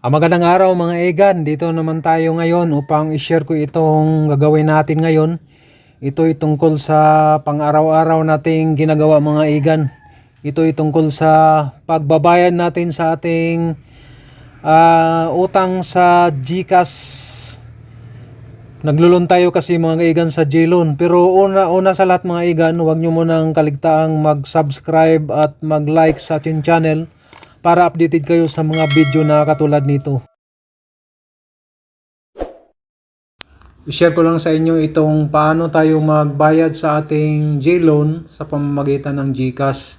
Magandang araw mga egan, dito naman tayo ngayon upang i-share ko itong gagawin natin ngayon. Ito ay tungkol sa pang-araw-araw nating ginagawa mga egan. Ito ay tungkol sa pagbabayad natin sa ating utang sa GCash. Naglulun tayo kasi mga egan sa GLoan. Pero una sa lahat mga egan, huwag nyo munang kaligtaang mag-subscribe at mag-like sa ating channel para updated kayo sa mga video na katulad nito. I-share ko lang sa inyo itong paano tayo magbayad sa ating GLoan sa pamamagitan ng GCash.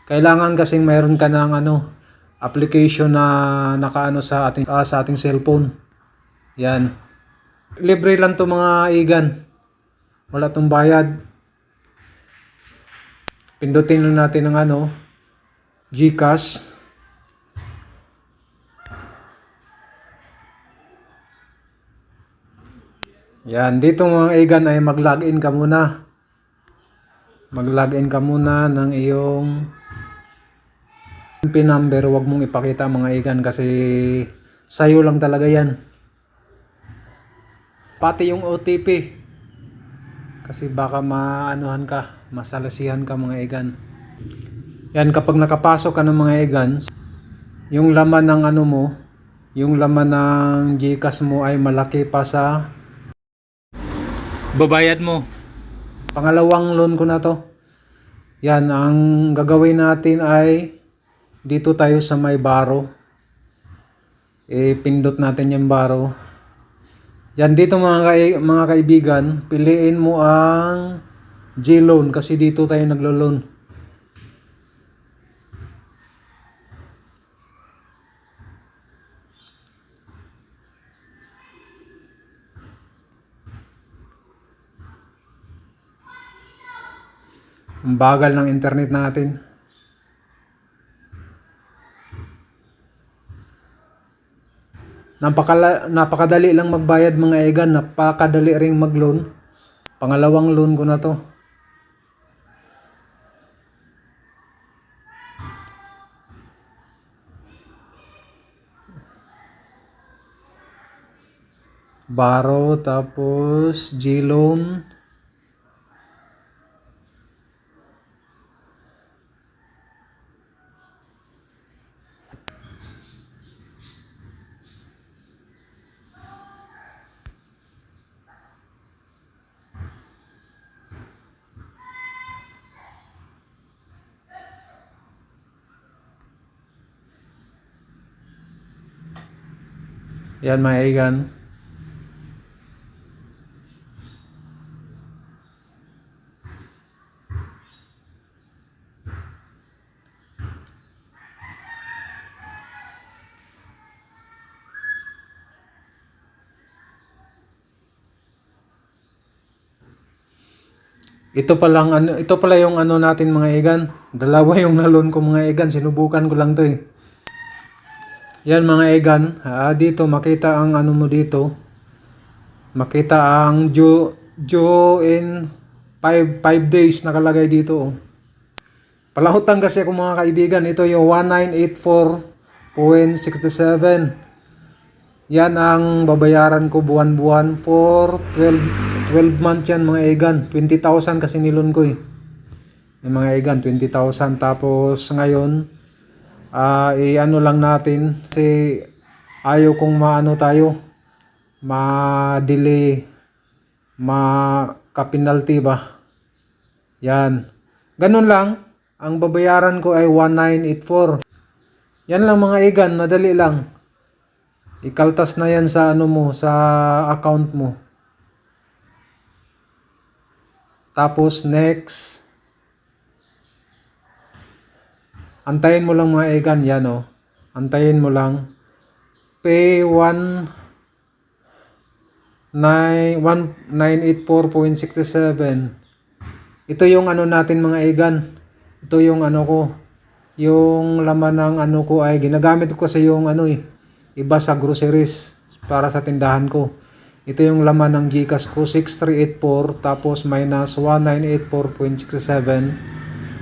Kailangan kasing mayroon ka ng application na nakaano sa ating cellphone. Yan. Libre lang to mga igan. Wala tong bayad. Pindutin lang natin ng GCash. Yan, dito mga igan ay mag-login ka muna. Mag-login ka muna ng iyong PIN number. Huwag mong ipakita mga igan kasi sayo lang talaga yan. Pati yung OTP. Kasi baka maanuhan ka, masalasihan ka mga igan. Yan, kapag nakapasok ka ng mga igan, yung laman ng yung laman ng GCash mo ay malaki pa sa babayad mo. Pangalawang loan ko na to. Yan, ang gagawin natin ay dito tayo sa may baro. Pindot natin yung baro. Yan, dito mga kaibigan, piliin mo ang GLoan kasi dito tayo naglo-loan. Ang bagal ng internet natin. Napakadali lang magbayad mga egan, napakadali ring mag-loan. Pangalawang loan ko na to. Baro tapos GLoan. Yan mga egan. Ito pala yung natin mga egan. Dalawa yung na-loan ko mga egan. Sinubukan ko lang to eh. Yan mga egan, dito makita ang mo dito. Makita ang due in 5 days nakalagay dito. Oh. Palahutan kasi ako mga kaibigan, ito yung 1984.67. Yan ang babayaran ko buwan-buwan for 12 months yan mga egan. 20,000 kasi nilon ko eh. Yung mga egan, 20,000. Tapos ngayon, lang natin kasi ayaw kong ma-delay, ma-penalty ba. Yan. Ganun lang. Ang babayaran ko ay 1984. Yan lang mga egan, madali lang. Ikaltas na yan sa sa account mo. Tapos next. Antayin mo lang mga egan, yan oh. Antayin mo lang. Pay 1984.67. Ito yung natin mga egan. Ito yung ko. Yung laman ng ko ay ginagamit ko kasi yung iba sa groceries para sa tindahan ko. Ito yung laman ng GCash ko, 6384 tapos minus 1984.67.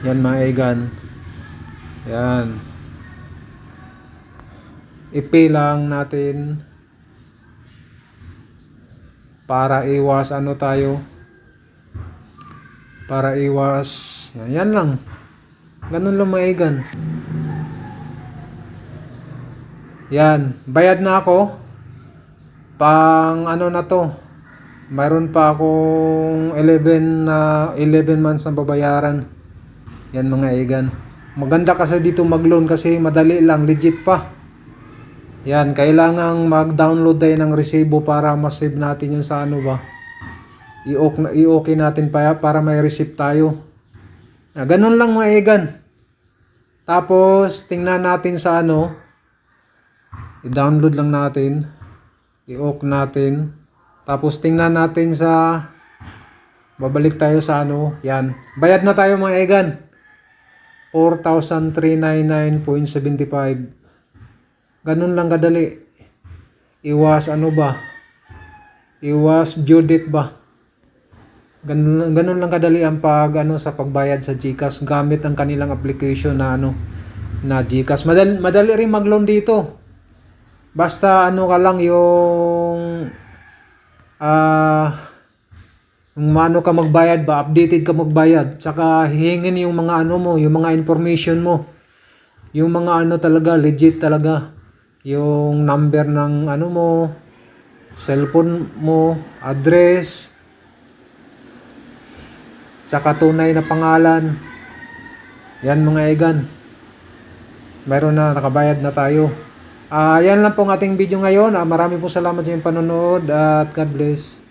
Yan mga egan. Yan. i-pay lang natin para iwas ano tayo, para iwas yan lang, ganun lang mga igan. Yan, bayad na ako pang ano na to, mayroon pa akong 11 months na babayaran. Yan mga igan, maganda kasi dito mag-loan kasi madali lang, legit pa. Yan, kailangang mag-download tayo ng resibo para ma-save natin yung sa ano ba, i-okay natin pa para may receipt tayo. Ganun lang mga igan. Tapos tingnan natin sa ano, i-download lang natin, i-ok natin, tapos tingnan natin sa, babalik tayo sa ano. Yan, bayad na tayo mga igan, 4,399.75. Ganun lang kadali. Iwas ano ba, iwas due date ba. Ganun lang kadali ang pag ano sa pagbayad sa GCash gamit ang kanilang application na ano, na GCash. Madali rin mag-loan dito. Basta ano ka lang yung kung ano ka magbayad ba, updated ka magbayad. Tsaka hihingin yung mga ano mo, yung mga information mo. Yung mga ano talaga, legit talaga. Yung number ng ano mo, cellphone mo, address, tsaka tunay na pangalan. Yan mga igan. Meron na, nakabayad na tayo. Yan lang po ang ating video ngayon. Maraming po salamat sa inyong panonood at God bless.